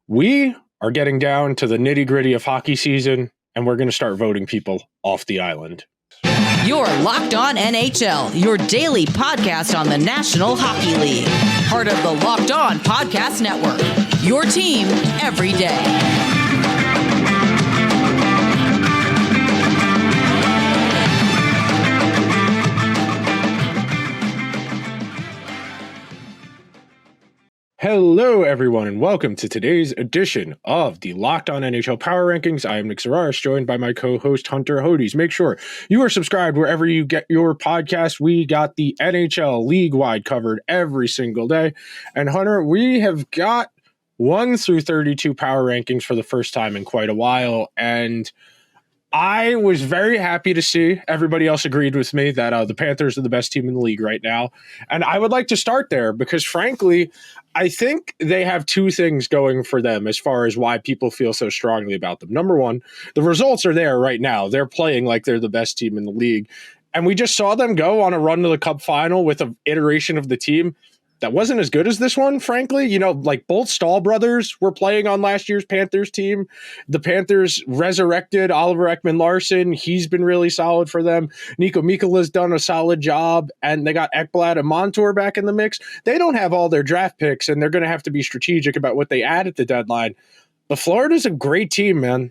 We are getting down to the nitty-gritty of hockey season, and we're going to start voting people off the island. You're Locked On NHL, your daily podcast on the National Hockey League. Part of the Locked On Podcast Network, your team every day. Hello, everyone, and welcome to today's edition of the Locked On NHL Power Rankings. I am Nick Sararis, joined by my co-host Hunter Hodes. Make sure you are subscribed wherever you get your podcast. We got the NHL league-wide covered every single day. And Hunter, we have got 1 through 32 power rankings for the first time in quite a while, and I was very happy to see everybody else agreed with me that the Panthers are the best team in the league right now. And I would like to start there because, frankly, I think they have two things going for them as far as why people feel so strongly about them. Number one, the results are there right now. They're playing like they're the best team in the league. And we just saw them go on a run to the Cup final with an iteration of the team that wasn't as good as this one, frankly. You know, like both Stahl brothers were playing on last year's Panthers team. The Panthers resurrected Oliver Ekman-Larsson. He's been really solid for them. Nico Mikkola's done a solid job, and they got Ekblad and Montour back in the mix. They don't have all their draft picks, and they're going to have to be strategic about what they add at the deadline. But Florida's a great team, man.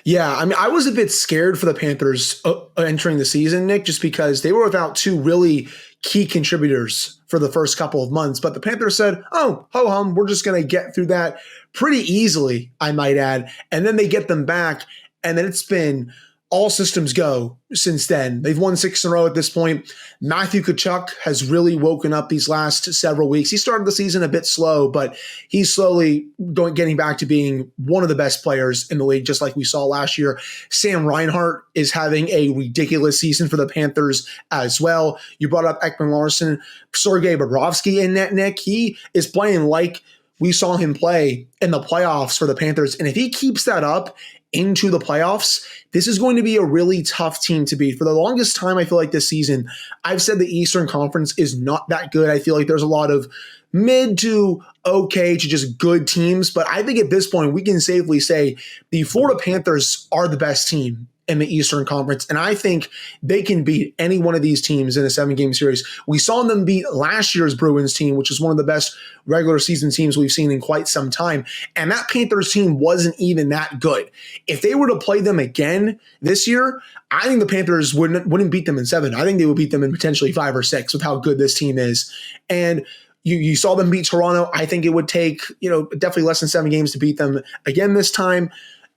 Yeah, I mean, I was a bit scared for the Panthers entering the season, Nick, just because they were without two really key contributors for the first couple of months. But the Panthers said, oh, ho-hum, we're just going to get through that pretty easily, I might add. And then they get them back, and then it's been all systems go since then. They've won 6 in a row at this point. Matthew Tkachuk has really woken up these last several weeks. He started the season a bit slow, but he's slowly getting back to being one of the best players in the league, just like we saw last year. Sam Reinhart is having a ridiculous season for the Panthers as well. You brought up Ekman-Larsson. Sergei Bobrovsky in net, Nick. He is playing like we saw him play in the playoffs for the Panthers. And if he keeps that up into the playoffs, this is going to be a really tough team to beat. For the longest time, I feel like this season, I've said the Eastern Conference is not that good. I feel like there's a lot of mid to okay to just good teams. But I think at this point, we can safely say the Florida Panthers are the best team in the Eastern Conference, and I think they can beat any one of these teams in a 7-game series. We saw them beat last year's Bruins team, which is one of the best regular season teams we've seen in quite some time, and that Panthers team wasn't even that good. If they were to play them again this year, I think the Panthers wouldn't beat them in 7. I think they would beat them in potentially 5 or 6 with how good this team is. And you saw them beat Toronto. I think it would take, definitely less than 7 games to beat them again this time.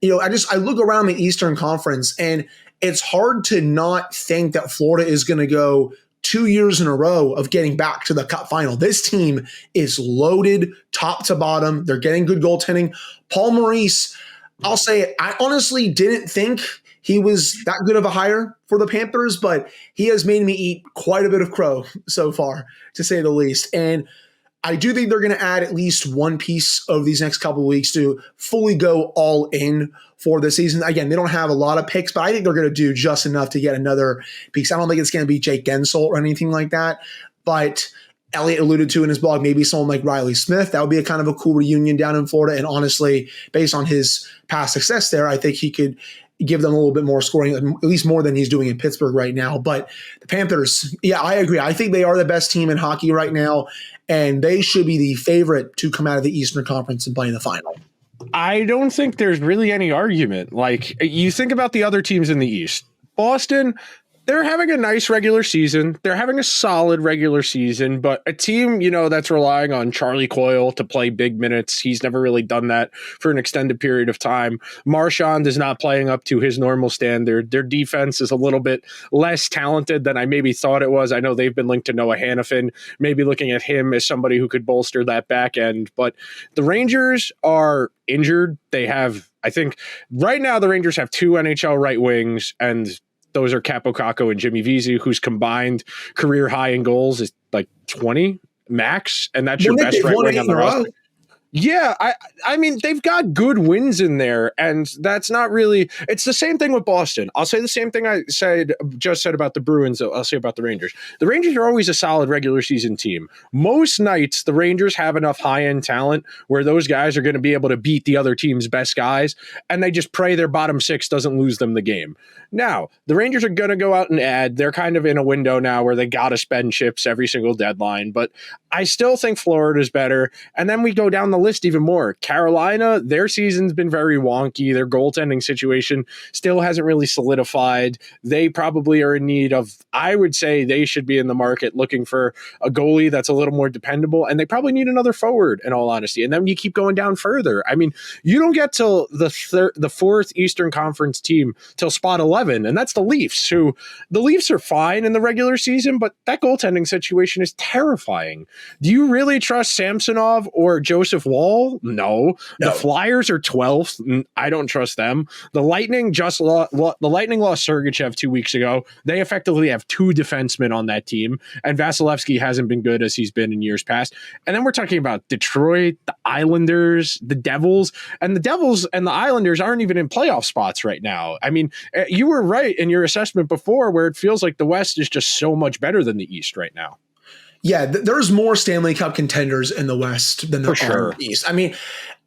I look around the Eastern Conference, and it's hard to not think that Florida is going to go 2 years in a row of getting back to the Cup final. This team is loaded top to bottom. They're getting good goaltending. Paul Maurice, I'll say, I honestly didn't think he was that good of a hire for the Panthers, but he has made me eat quite a bit of crow so far, to say the least. And I do think they're going to add at least one piece over these next couple of weeks to fully go all in for the season. Again, they don't have a lot of picks, but I think they're going to do just enough to get another piece. I don't think it's going to be Jake Gensel or anything like that, but Elliot alluded to in his blog, maybe someone like Riley Smith. That would be a kind of a cool reunion down in Florida. And honestly, based on his past success there, I think he could give them a little bit more scoring, at least more than he's doing in Pittsburgh right now. But the Panthers, yeah, I agree. I think they are the best team in hockey right now, and they should be the favorite to come out of the Eastern Conference and play in the final. I don't think there's really any argument. Like, you think about the other teams in the East. Boston, they're having a nice regular season. They're having a solid regular season, but a team, that's relying on Charlie Coyle to play big minutes. He's never really done that for an extended period of time. Marchand is not playing up to his normal standard. Their defense is a little bit less talented than I maybe thought it was. I know they've been linked to Noah Hannafin, maybe looking at him as somebody who could bolster that back end. But the Rangers are injured. They have, I think, right now the Rangers have 2 NHL right wings, and those are Capo Caco and Jimmy Vesey, whose combined career high in goals is like 20 max, and that's your best right wing on the roster. Yeah, I mean, they've got good wins in there, and that's not really. It's the same thing with Boston. I'll say the same thing I just said about the Bruins. I'll say about the Rangers. The Rangers are always a solid regular season team. Most nights, the Rangers have enough high end talent where those guys are going to be able to beat the other team's best guys, and they just pray their bottom six doesn't lose them the game. Now, the Rangers are going to go out and add. They're kind of in a window now where they got to spend chips every single deadline, but I still think Florida's better. And then we go down the list even more. Carolina, their season's been very wonky. Their goaltending situation still hasn't really solidified. They probably are in need of, I would say they should be in the market looking for a goalie that's a little more dependable, and they probably need another forward, in all honesty. And then you keep going down further. I mean, you don't get till the fourth Eastern Conference team till spot 11, and that's the Leafs, who the Leafs are fine in the regular season, but that goaltending situation is terrifying. Do you really trust Samsonov or Joseph Wall? No. The Flyers are 12th. I don't trust them. The Lightning lost Sergachev 2 weeks ago. They effectively have two defensemen on that team, and Vasilevsky hasn't been good as he's been in years past. And then we're talking about Detroit, the Islanders, the Devils, and the Islanders aren't even in playoff spots right now. I mean, you were right in your assessment before where it feels like the West is just so much better than the East right now. Yeah, there's more Stanley Cup contenders in the West than there are in the East. I mean,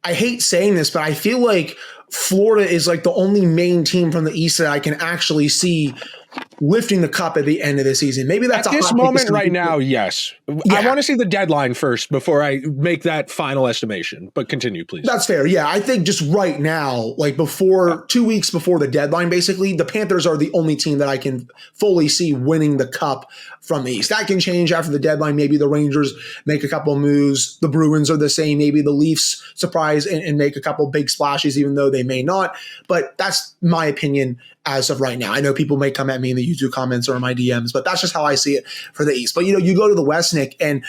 I hate saying this, but I feel like Florida is like the only main team from the East that I can actually see lifting the cup at the end of the season. Maybe that's at this moment right now. Yes. Yeah. I want to see the deadline first before I make that final estimation, but continue, please. That's fair. Yeah. I think just right now, like before 2 weeks before the deadline, basically the Panthers are the only team that I can fully see winning the cup from the East. That can change after the deadline. Maybe the Rangers make a couple moves. The Bruins are the same. Maybe the Leafs surprise and make a couple big splashes, even though they may not. But that's my opinion as of right now. I know people may come at me in the YouTube comments or in my DMs, but that's just how I see it for the East. But, you go to the West, Nick, and,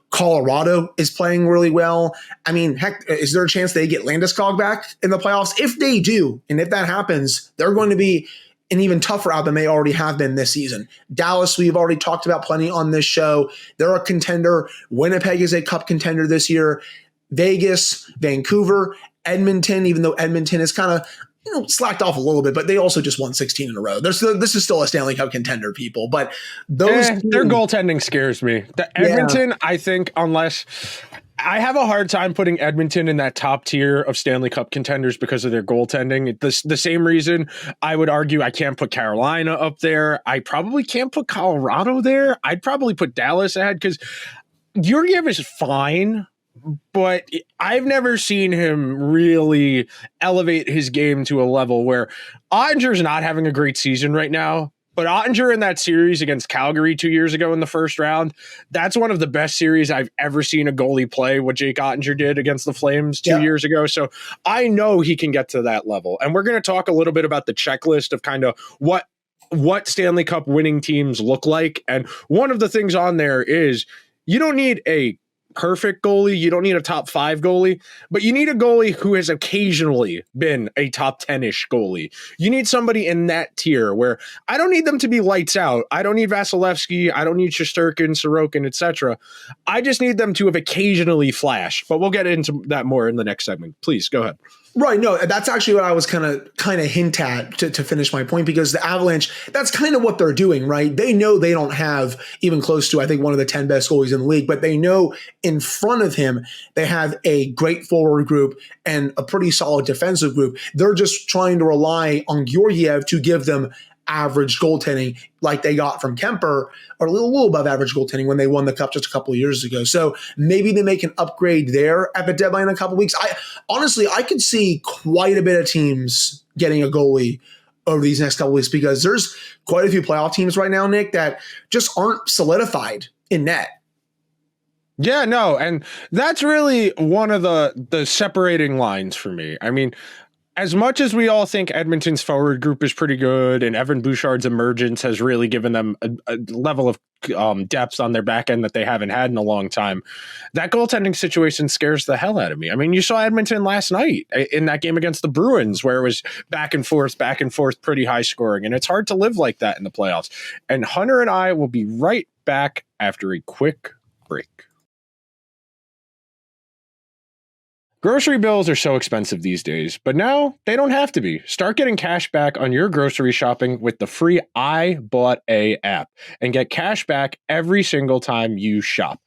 Colorado is playing really well. I mean, heck, is there a chance they get Landeskog back in the playoffs? If they do, and if that happens, they're going to be an even tougher out than they already have been this season. Dallas, we've already talked about plenty on this show. They're a contender. Winnipeg is a cup contender this year. Vegas, Vancouver, Edmonton, even though Edmonton is kind of slacked off a little bit, but they also just won 16 in a row. This is still a Stanley Cup contender, people. But those their goaltending scares me. The Edmonton, I think, unless I have a hard time putting Edmonton in that top tier of Stanley Cup contenders because of their goaltending. The same reason I would argue I can't put Carolina up there. I probably can't put Colorado there. I'd probably put Dallas ahead because Georgiev is fine, but I've never seen him really elevate his game to a level where Ottinger's not having a great season right now. But Ottinger in that series against Calgary 2 years ago in the first round, that's one of the best series I've ever seen a goalie play, what Jake Ottinger did against the Flames 2 years ago. So I know he can get to that level. And we're going to talk a little bit about the checklist of kind of what Stanley Cup winning teams look like. And one of the things on there is you don't need a perfect goalie. You don't need a top 5 goalie, but you need a goalie who has occasionally been a top 10-ish goalie. You need somebody in that tier where I don't need them to be lights out. I don't need Vasilevsky. I don't need Shesterkin, Sorokin, etc. I just need them to have occasionally flashed, but we'll get into that more in the next segment. Please go ahead. Right. No, that's actually what I was kind of hint at to finish my point, because the Avalanche, that's kind of what they're doing, right? They know they don't have even close to, I think, one of the 10 best goalies in the league, but they know in front of him, they have a great forward group and a pretty solid defensive group. They're just trying to rely on Georgiev to give them average goaltending like they got from Kemper, or a little above average goaltending when they won the cup just a couple of years ago. So maybe they make an upgrade there at the deadline in a couple of weeks. I could see quite a bit of teams getting a goalie over these next couple of weeks, because there's quite a few playoff teams right now, Nick, that just aren't solidified in net. Yeah, no, and that's really one of the separating lines for me. I mean, as much as we all think Edmonton's forward group is pretty good and Evan Bouchard's emergence has really given them a level of depth on their back end that they haven't had in a long time, that goaltending situation scares the hell out of me. I mean, you saw Edmonton last night in that game against the Bruins where it was back and forth, pretty high scoring. And it's hard to live like that in the playoffs. And Hunter and I will be right back after a quick break. Grocery bills are so expensive these days, but now they don't have to be. Start getting cash back on your grocery shopping with the free Ibotta app and get cash back every single time you shop.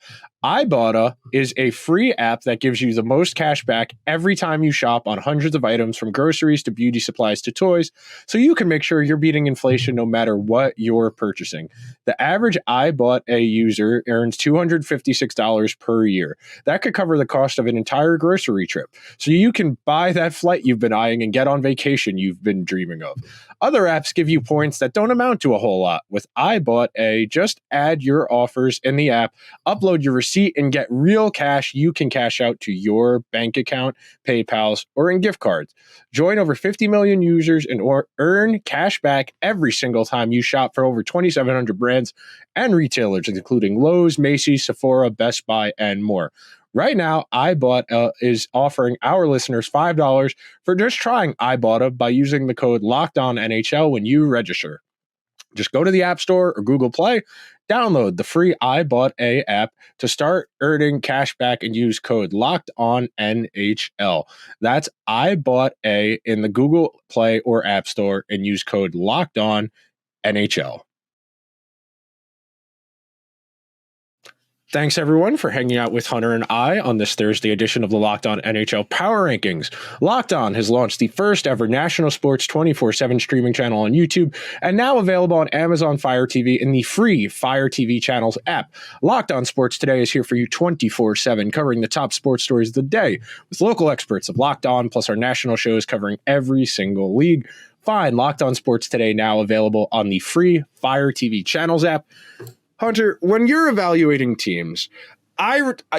Ibotta is a free app that gives you the most cash back every time you shop on hundreds of items from groceries to beauty supplies to toys, so you can make sure you're beating inflation no matter what you're purchasing. The average Ibotta user earns $256 per year. That could cover the cost of an entire grocery trip. So you can buy that flight you've been eyeing and get on vacation you've been dreaming of. Other apps give you points that don't amount to a whole lot. With Ibotta, just add your offers in the app, upload your receipt, and get real cash you can cash out to your bank account, PayPal's, or in gift cards. Join over 50 million users and earn cash back every single time you shop for over 2,700 brands and retailers, including Lowe's, Macy's, Sephora, Best Buy, and more. Right now, Ibotta is offering our listeners $5 for just trying Ibotta by using the code LOCKEDONNHL when you register. Just go to the App Store or Google Play, download the free Ibotta app to start earning cash back and use code LOCKEDONNHL. That's Ibotta in the Google Play or App Store and use code LOCKEDONNHL. Thanks, everyone, for hanging out with Hunter and I on this Thursday edition of the Locked On NHL Power Rankings. Locked On has launched the first ever national sports 24/7 streaming channel on YouTube and now available on Amazon Fire TV in the free Fire TV channels app. Locked On Sports Today is here for you 24/7, covering the top sports stories of the day with local experts of Locked On, plus our national shows covering every single league. Find Locked On Sports Today now available on the free Fire TV channels app. Hunter, when you're evaluating teams,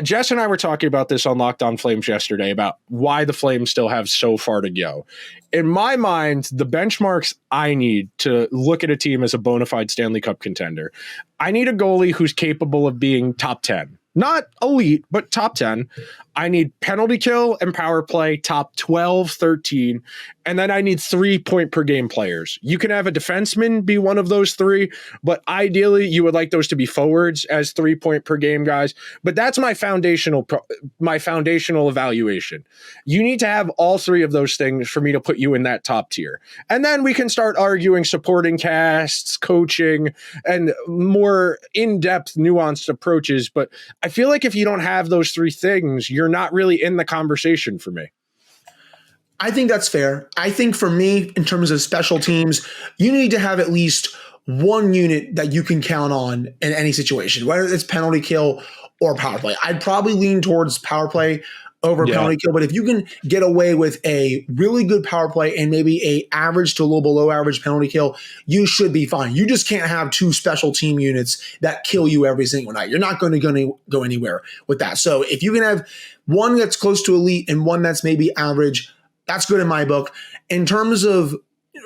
Jess and I were talking about this on Locked On Flames yesterday about why the Flames still have so far to go. In my mind, the benchmarks I need to look at a team as a bona fide Stanley Cup contender, I need a goalie who's capable of being top 10. Not elite, but top 10. I need penalty kill and power play top 12, 13. And then I need 3-point per game players. You can have a defenseman be one of those three, but ideally you would like those to be forwards as 3-point per game guys. But that's my foundational evaluation. You need to have all three of those things for me to put you in that top tier. And then we can start arguing supporting casts, coaching, and more in-depth, nuanced approaches. But I feel like if you don't have those three things, you're not really in the conversation for me. I think that's fair. I think for me, in terms of special teams, you need to have at least one unit that you can count on in any situation, whether it's penalty kill or power play. I'd probably lean towards power play over penalty kill, but if you can get away with a really good power play and maybe a average to a little below average penalty kill, you should be fine. You just can't have two special team units that kill you every single night. You're not going to go anywhere with that. So if you can have one that's close to elite and one that's maybe average, that's good in my book. In terms of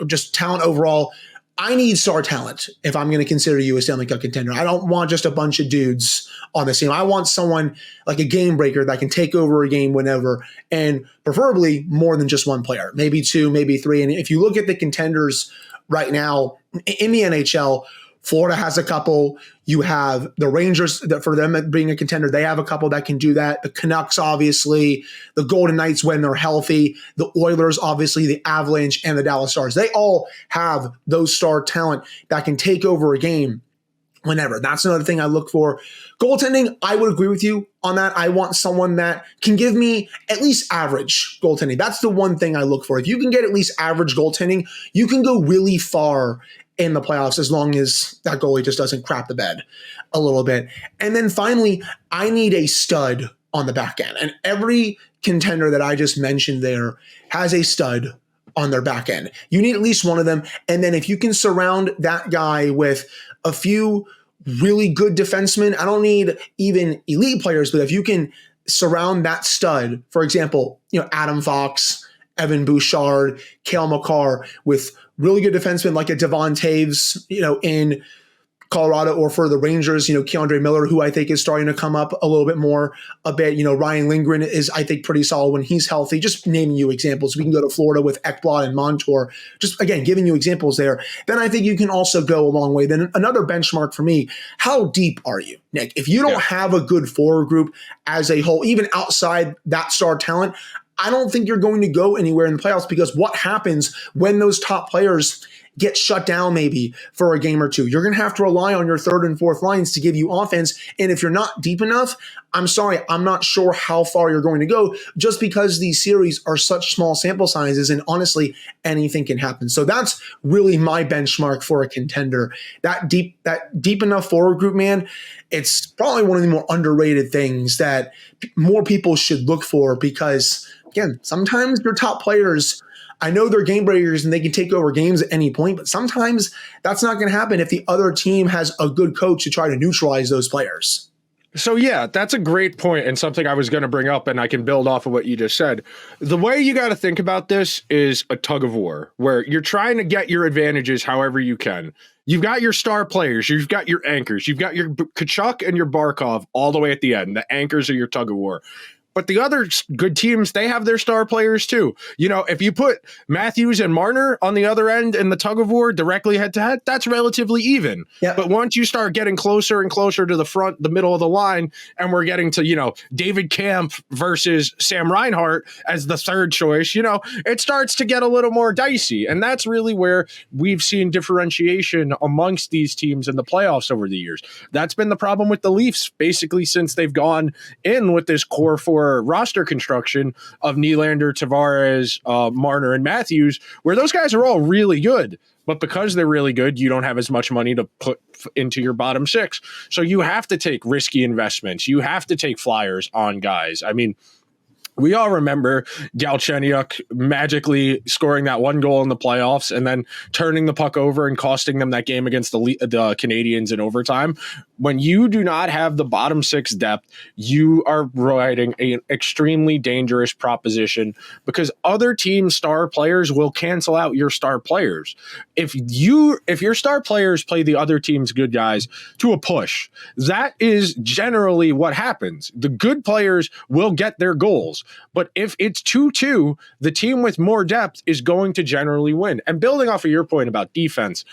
just talent overall, I need star talent if I'm going to consider you a Stanley Cup contender. I don't want just a bunch of dudes on the team. I want someone like a game breaker that can take over a game whenever, and preferably more than just one player, maybe two, maybe three. And if you look at the contenders right now in the NHL, Florida has a couple. You have the Rangers, that for them being a contender, they have a couple that can do that. The Canucks, obviously. The Golden Knights when they're healthy. The Oilers, obviously. The Avalanche and the Dallas Stars. They all have those star talent that can take over a game whenever. That's another thing I look for. Goaltending, I would agree with you on that. I want someone that can give me at least average goaltending. That's the one thing I look for. If you can get at least average goaltending, you can go really far in the playoffs as long as that goalie just doesn't crap the bed a little bit. And then finally, I need a stud on the back end. And every contender that I just mentioned there has a stud on their back end. You need at least one of them. And then if you can surround that guy with a few really good defensemen, I don't need even elite players, but if you can surround that stud, for example, Adam Fox, Evan Bouchard, Cale Makar, with really good defensemen like a Devon Taves, in Colorado or for the Rangers, Keandre Miller, who I think is starting to come up a little bit more a bit. Ryan Lindgren is, I think, pretty solid when he's healthy. Just naming you examples. We can go to Florida with Ekblad and Montour. Just, again, giving you examples there. Then I think you can also go a long way. Then another benchmark for me, how deep are you, Nick? If you don't have a good forward group as a whole, even outside that star talent, I don't think you're going to go anywhere in the playoffs, because what happens when those top players get shut down maybe for a game or two? You're going to have to rely on your third and fourth lines to give you offense. And if you're not deep enough, I'm sorry, I'm not sure how far you're going to go, just because these series are such small sample sizes, and honestly, anything can happen. So that's really my benchmark for a contender. That deep enough forward group, man, it's probably one of the more underrated things that more people should look for, because again, sometimes your top players, I know they're game breakers and they can take over games at any point, but sometimes that's not going to happen if the other team has a good coach to try to neutralize those players. So yeah, that's a great point, and something I was going to bring up, and I can build off of what you just said. The way you got to think about this is a tug of war, where you're trying to get your advantages however you can. You've got your star players, you've got your anchors, you've got your Kachuk and your Barkov all the way at the end. The anchors are your tug of war. But the other good teams, they have their star players too. If you put Matthews and Marner on the other end in the tug of war directly head to head, that's relatively even. Yep. But once you start getting closer and closer to the front, the middle of the line, and we're getting to, David Camp versus Sam Reinhart as the third choice, it starts to get a little more dicey. And that's really where we've seen differentiation amongst these teams in the playoffs over the years. That's been the problem with the Leafs, basically, since they've gone in with this core four roster construction of Nylander, Tavares, Marner, and Matthews, where those guys are all really good. But because they're really good, you don't have as much money to put into your bottom six. So you have to take risky investments. You have to take flyers on guys. I mean, we all remember Galchenyuk magically scoring that one goal in the playoffs and then turning the puck over and costing them that game against the Canadiens in overtime. When you do not have the bottom six depth, you are riding an extremely dangerous proposition, because other teams' star players will cancel out your star players. If your star players play the other team's good guys to a push, that is generally what happens. The good players will get their goals. But if it's 2-2, the team with more depth is going to generally win. And building off of your point about defense,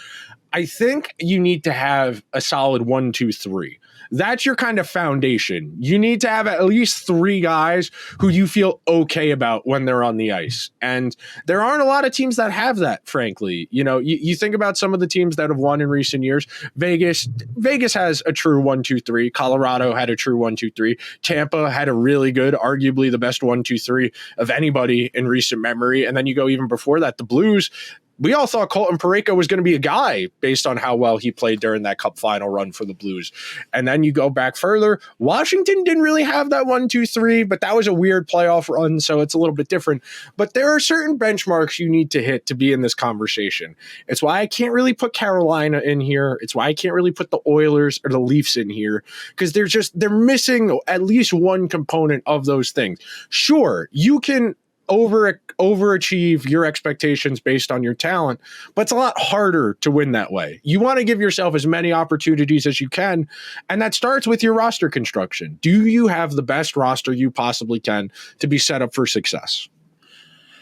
I think you need to have a solid 1-2-3. That's your kind of foundation. You need to have at least three guys who you feel okay about when they're on the ice. And there aren't a lot of teams that have that, frankly. You think about some of the teams that have won in recent years. Vegas has a true 1-2-3. Colorado had a true 1-2-3. Tampa had a really good, arguably the best 1-2-3 of anybody in recent memory. And then you go even before that, the Blues. We all thought Colton Parayko was going to be a guy based on how well he played during that Cup final run for the Blues. And then you go back further. Washington didn't really have that 1-2-3, but that was a weird playoff run, so it's a little bit different. But there are certain benchmarks you need to hit to be in this conversation. It's why I can't really put Carolina in here. It's why I can't really put the Oilers or the Leafs in here, because they're missing at least one component of those things. Sure, you can overachieve your expectations based on your talent, but it's a lot harder to win that way. You want to give yourself as many opportunities as you can, and that starts with your roster construction. Do you have the best roster you possibly can to be set up for success?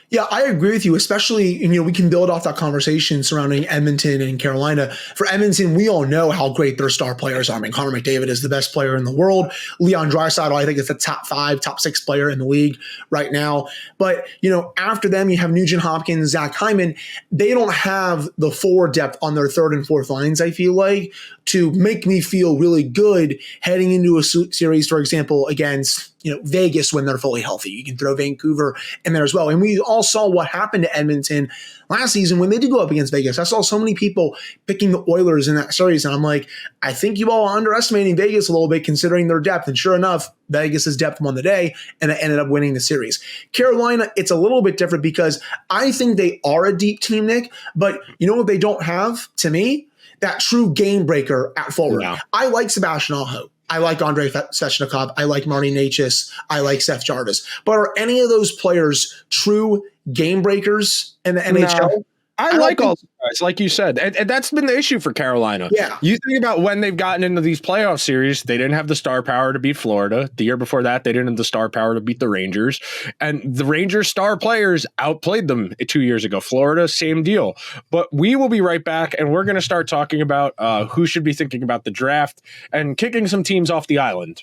Yeah, I agree with you, especially, we can build off that conversation surrounding Edmonton and Carolina. For Edmonton, we all know how great their star players are. I mean, Connor McDavid is the best player in the world. Leon Draisaitl, I think, is the top 5, top 6 player in the league right now. But, after them, you have Nugent Hopkins, Zach Hyman. They don't have the forward depth on their third and fourth lines, I feel like, to make me feel really good heading into a series, for example, against Vegas when they're fully healthy. You can throw Vancouver in there as well. And we all saw what happened to Edmonton last season when they did go up against Vegas. I saw so many people picking the Oilers in that series, and I'm like, I think you all are underestimating Vegas a little bit considering their depth. And sure enough, Vegas's depth won the day, and they ended up winning the series. Carolina, it's a little bit different because I think they are a deep team, Nick, but you know what they don't have, to me? That true game breaker at forward. Yeah. I like Sebastian Aho. I like Andrei Svechnikov. I like Marty Necas. I like Seth Jarvis. But are any of those players true game breakers in the NHL? I like all the guys, like you said, and that's been the issue for Carolina. Yeah. You think about when they've gotten into these playoff series, they didn't have the star power to beat Florida. The year before that, they didn't have the star power to beat the Rangers. And the Rangers star players outplayed them 2 years ago. Florida, same deal. But we will be right back, and we're going to start talking about who should be thinking about the draft and kicking some teams off the island.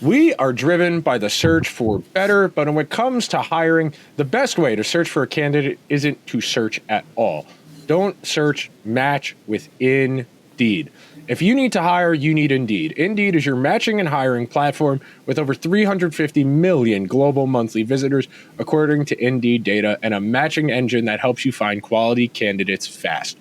We are driven by the search for better, but when it comes to hiring, the best way to search for a candidate isn't to search at all. Don't search, match with Indeed. If you need to hire, you need Indeed. Indeed is your matching and hiring platform with over 350 million global monthly visitors, according to Indeed data, and a matching engine that helps you find quality candidates fast.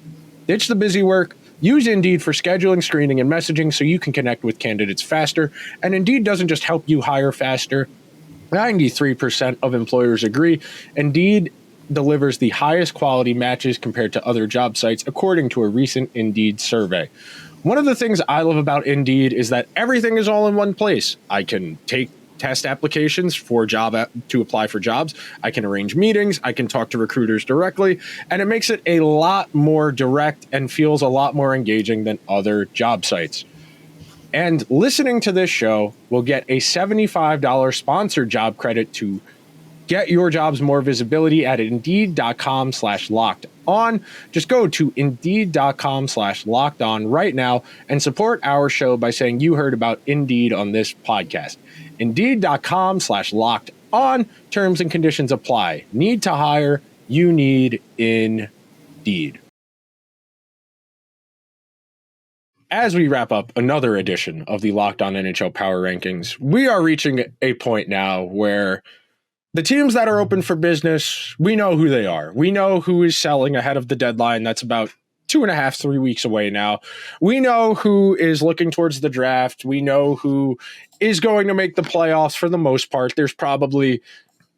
Ditch the busy work. Use Indeed for scheduling, screening, and messaging so you can connect with candidates faster. And Indeed doesn't just help you hire faster. 93% of employers agree. Indeed delivers the highest quality matches compared to other job sites, according to a recent Indeed survey. One of the things I love about Indeed is that everything is all in one place. I can take test applications to apply for jobs. I can arrange meetings. I can talk to recruiters directly, and it makes it a lot more direct and feels a lot more engaging than other job sites. And listening to this show will get a $75 sponsored job credit to get your jobs more visibility at Indeed.com/locked-on. Just go to Indeed.com/locked-on right now and support our show by saying you heard about Indeed on this podcast. Indeed.com/locked-on. Terms and conditions apply. Need to hire? You need Indeed. As we wrap up another edition of the Locked On NHL Power Rankings, we are reaching a point now where the teams that are open for business, we know who they are. We know who is selling ahead of the deadline. That's about 2.5, 3 weeks away now. We know who is looking towards the draft. We know who is going to make the playoffs for the most part. There's probably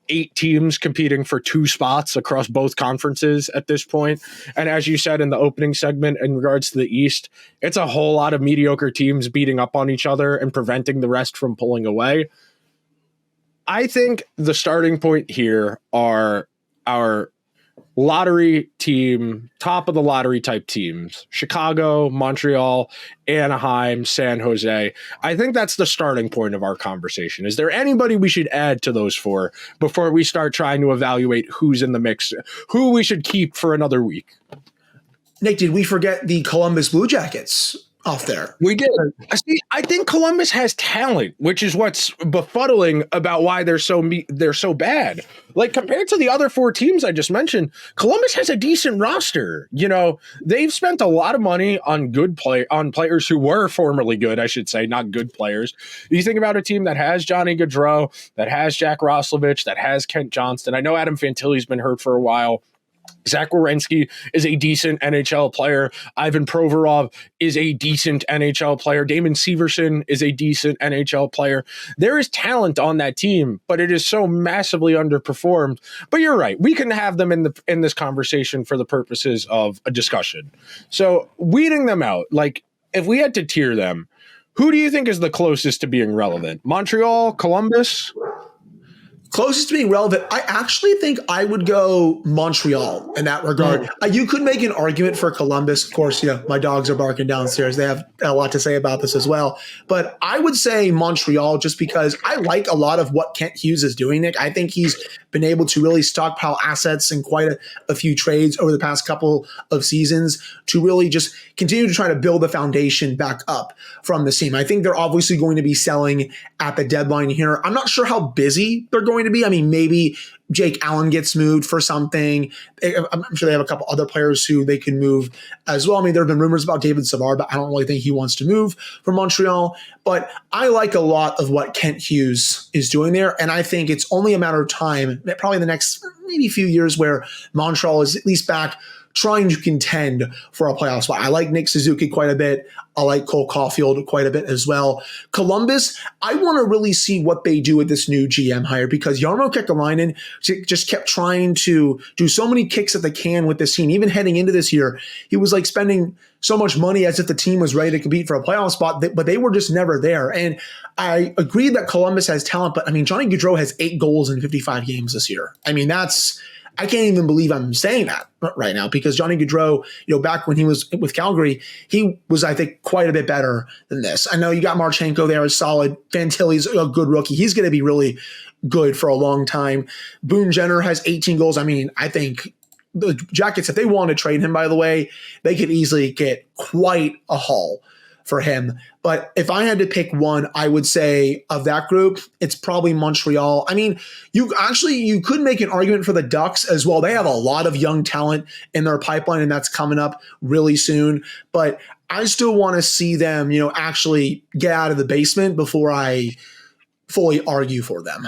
8 teams competing for 2 spots across both conferences at this point. And as you said in the opening segment in regards to the East, it's a whole lot of mediocre teams beating up on each other and preventing the rest from pulling away. I think the starting point here are our lottery team, top of the lottery type teams, Chicago, Montreal, Anaheim, San Jose. I think that's the starting point of our conversation. Is there anybody we should add to those 4 before we start trying to evaluate who's in the mix, who we should keep for another week? Nick, did we forget the Columbus Blue Jackets off there? We did. See, I think Columbus has talent, which is what's befuddling about why they're so bad. Like compared to the other 4 teams I just mentioned, Columbus has a decent roster. You know, they've spent a lot of money on on players who were formerly good, I should say, not good players. You think about a team that has Johnny Gaudreau, that has Jack Roslovic, that has Kent Johnston. I know Adam Fantilli's been hurt for a while. Zach Werenski is a decent NHL player. Ivan Provorov is a decent NHL player. Damon Severson is a decent NHL player. There is talent on that team, but it is so massively underperformed. But you're right. We can have them in this conversation for the purposes of a discussion. So weeding them out, like if we had to tier them, who do you think is the closest to being relevant? Montreal, Columbus? Closest to being relevant, I actually think I would go Montreal in that regard. You could make an argument for Columbus. Of course, my dogs are barking downstairs. They have a lot to say about this as well. But I would say Montreal just because I like a lot of what Kent Hughes is doing, Nick. I think he's been able to really stockpile assets in quite a few trades over the past couple of seasons to really just continue to try to build the foundation back up from this team. I think they're obviously going to be selling at the deadline here. I'm not sure how busy they're going to be. I mean, maybe Jake Allen gets moved for something. I'm sure they have a couple other players who they can move as well. I mean, there have been rumors about David Savard, but I don't really think he wants to move from Montreal. But I like a lot of what Kent Hughes is doing there. And I think it's only a matter of time, probably the next maybe few years, where Montreal is at least back trying to contend for a playoff spot. I like Nick Suzuki quite a bit. I like Cole Caulfield quite a bit as well. Columbus, I want to really see what they do with this new GM hire because Jarmo Kekalainen just kept trying to do so many kicks at the can with this team. Even heading into this year, he was like spending so much money as if the team was ready to compete for a playoff spot, but they were just never there. And I agree that Columbus has talent, but I mean, Johnny Gaudreau has 8 goals in 55 games this year. I mean, I can't even believe I'm saying that right now because Johnny Gaudreau, back when he was with Calgary, he was, I think, quite a bit better than this. I know you got Marchenko there, is solid. Fantilli's a good rookie. He's going to be really good for a long time. Boone Jenner has 18 goals. I mean, I think the Jackets, if they want to trade him, by the way, they could easily get quite a haul for him. But if I had to pick one, I would say of that group, it's probably Montreal. I mean, you could make an argument for the Ducks as well. They have a lot of young talent in their pipeline, and that's coming up really soon. But I still want to see them, actually get out of the basement before I fully argue for them.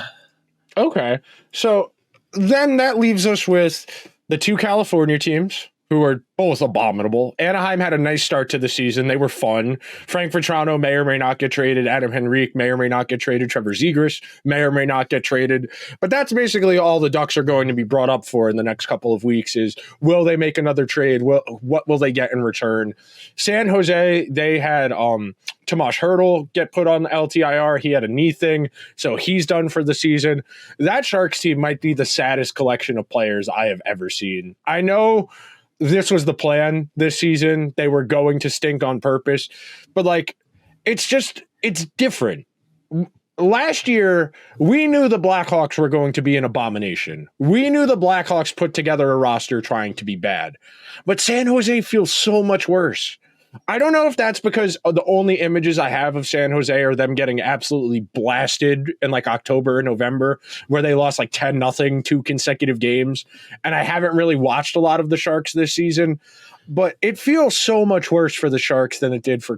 Okay. So then that leaves us with the 2 California teams, who are both abominable. Anaheim had a nice start to the season. They were fun. Frank Vetrano may or may not get traded. Adam Henrique may or may not get traded. Trevor Zegras may or may not get traded. But that's basically all the Ducks are going to be brought up for in the next couple of weeks is, will they make another trade? What will they get in return? San Jose, they had Tomas Hertl get put on the LTIR. He had a knee thing, so he's done for the season. That Sharks team might be the saddest collection of players I have ever seen. I know this was the plan this season. They were going to stink on purpose, but it's different. Last year, we knew the Blackhawks were going to be an abomination. We knew the Blackhawks put together a roster trying to be bad, but San Jose feels so much worse. I don't know if that's because the only images I have of San Jose are them getting absolutely blasted in like October and November, where they lost like 10-0 2 consecutive games. And I haven't really watched a lot of the Sharks this season, but it feels so much worse for the Sharks than it did for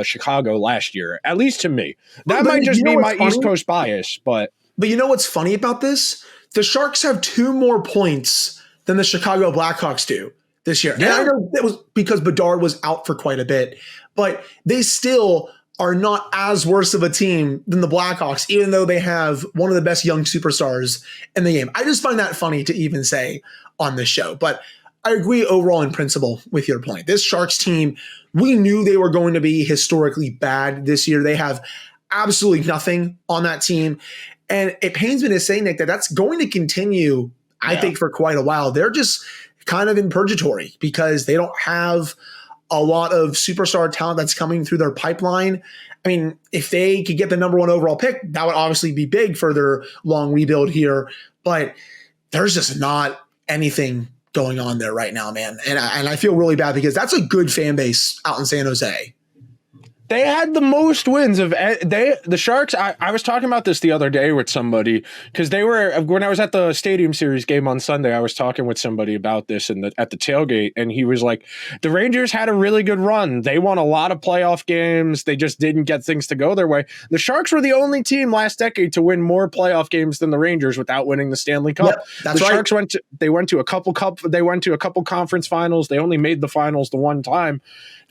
Chicago last year, at least to me. That might just be my East Coast bias, but you know what's funny about this? The Sharks have 2 more points than the Chicago Blackhawks do this year. Yeah. And I know that was because Bedard was out for quite a bit, but they still are not as worse of a team than the Blackhawks, even though they have one of the best young superstars in the game. I just find that funny to even say on this show, but I agree overall in principle with your point. This Sharks team, we knew they were going to be historically bad this year. They have absolutely nothing on that team. And it pains me to say, Nick, that that's going to continue, I think, for quite a while. They're just kind of in purgatory because they don't have a lot of superstar talent that's coming through their pipeline. I mean, if they could get the number 1 overall pick, that would obviously be big for their long rebuild here. But there's just not anything going on there right now, man. And I feel really bad because that's a good fan base out in San Jose. They had the most wins of the Sharks. I was talking about this the other day with somebody because when I was at the Stadium Series game on Sunday, I was talking with somebody about this at the tailgate, and he was like, the Rangers had a really good run. They won a lot of playoff games. They just didn't get things to go their way. The Sharks were the only team last decade to win more playoff games than the Rangers without winning the Stanley Cup. Yep, that's the right. Sharks went to a couple conference finals. They only made the finals the one time.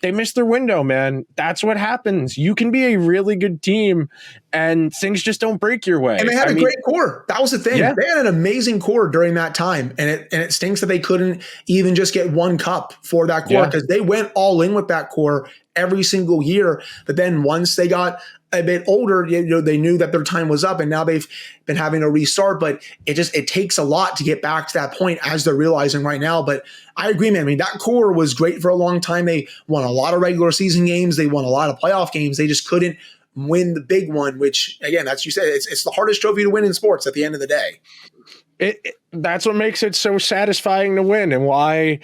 They missed their window, man. That's what happens. You can be a really good team and things just don't break your way. And they had a great core. That was the thing. Yeah. They had an amazing core during that time. And it stinks that they couldn't even just get 1 cup for that core because they went all in with that core every single year. But then once they got a bit older, they knew that their time was up and now they've been having to restart, but it takes a lot to get back to that point as they're realizing right now. But I agree, man. I mean, that core was great for a long time. They won a lot of regular season games. They won a lot of playoff games. They just couldn't win the big one, which again, that's you said, it's the hardest trophy to win in sports at the end of the day. That's what makes it so satisfying to win and why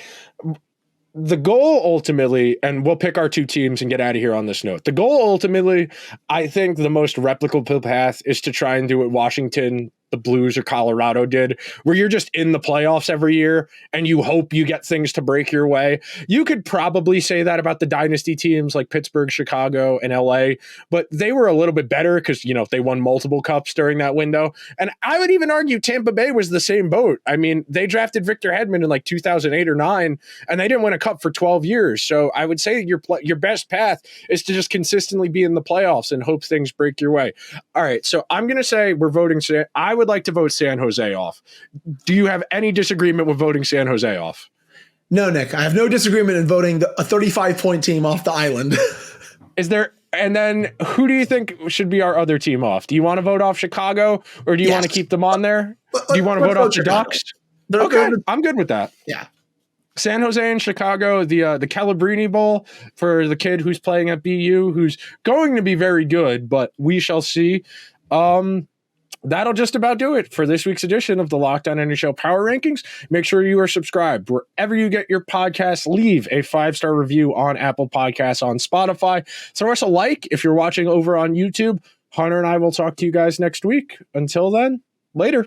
the goal ultimately, and we'll pick our 2 teams and get out of here on this note. The goal ultimately, I think the most replicable path is to try and do what Washington the Blues or Colorado did, where you're just in the playoffs every year and you hope you get things to break your way. You could probably say that about the dynasty teams like Pittsburgh, Chicago, and LA, but they were a little bit better because, they won multiple cups during that window. And I would even argue Tampa Bay was the same boat. I mean, they drafted Victor Hedman in like 2008 or 9, and they didn't win a cup for 12 years. So I would say your best path is to just consistently be in the playoffs and hope things break your way. All right, so I'm going to say we're voting. I would like to vote San Jose off. Do you have any disagreement with voting San Jose off? No, Nick, I have no disagreement in voting a 35-point team off the island. Is there? And then who do you think should be our other team off? Do you want to vote off Chicago, or do you want to keep them on there? Do you want to vote off the Ducks? Okay, I'm good with that. Yeah. San Jose and Chicago, the Calabrini Bowl for the kid who's playing at BU, who's going to be very good, but we shall see. That'll just about do it for this week's edition of the Locked On NHL Power Rankings. Make sure you are subscribed wherever you get your podcasts. Leave a 5-star review on Apple Podcasts, on Spotify. Throw us a like if you're watching over on YouTube. Hunter and I will talk to you guys next week. Until then, later.